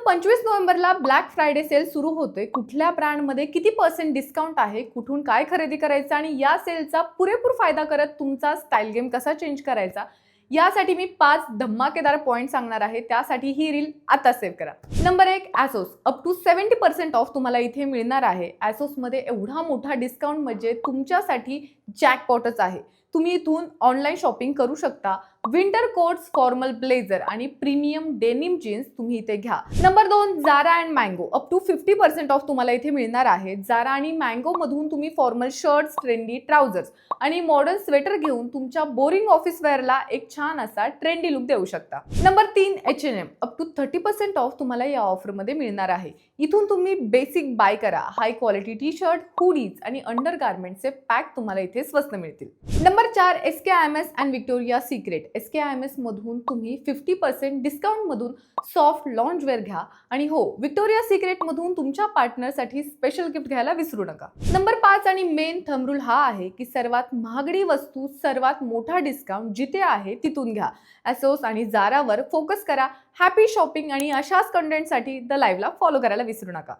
25 नोव्हेंबरला black Friday sale सुरू होतोय. कुठल्या ब्रँडमध्ये किती % डिस्काउंट आहे, कुठून काय खरेदी करायचं आणि या सेलचा पुरेपूर फायदा करत तुमचा स्टाईल गेम कसा चेंज करायचा, यासाठी मी 5 धमाकेदार पॉइंट सांगणार आहे. त्यासाठी ही रील आता सेव्ह करा. Number 1, ASOS. Up to 70% off तुम्हाला इथे मिळणार आहे. ASOS मध्ये एवढा मोठा डिस्काउंट म्हणजे तुमच्यासाठी जॅकपॉटच आहे. तुम्ही इथून ऑनलाईन शॉपिंग करू शकता. विंटर कोट्स, फॉर्मल ब्लेझर आणि प्रीमियम डेनिम जीन्स तुम्ही इथे घ्या. Number 2, Zara and Mango. Up to 50% off तुम्हाला इथे मिळणार आहे. Zara आणि मँगो मधून तुम्ही फॉर्मल शर्ट्स, ट्रेंडी ट्राउझर्स आणि मॉडर्न स्वेटर घेऊन तुमच्या बोरिंग ऑफिस वेअरला एक छान असा ट्रेंडी लुक देऊ शकता. Number 3, H&M. Up to 30% of तुम्हाला या ऑफरमध्ये मिळणार आहे. इथून तुम्ही बेसिक बाय करा. High quality T shirt, hoodies आणि अंडरगार्मेंटचे पॅक तुम्हाला इथे स्वस्त मिळतील. Number 4, SKIMS and Victoria secret. SKIMS मधून तुम्ही 50% डिस्काउंट मधून सॉफ्ट लॉन्ज वेअर घ्या आणि हो, व्हिक्टोरिया सिक्रेट मधून तुमच्या पार्टनरसाठी स्पेशल गिफ्ट घ्यायला विसरू नका. नंबर 5 आणि मेन थंब रूल हा आहे की सर्वात महागडी वस्तू, सर्वात मोठा डिस्काउंट जिथे आहे तिथून घ्या. ASOS आणि Zara वर फोकस करा. हॅपी शॉपिंग आणि अशाच कंटेंटसाठी द लाईव्हला फॉलो करायला विसरू नका.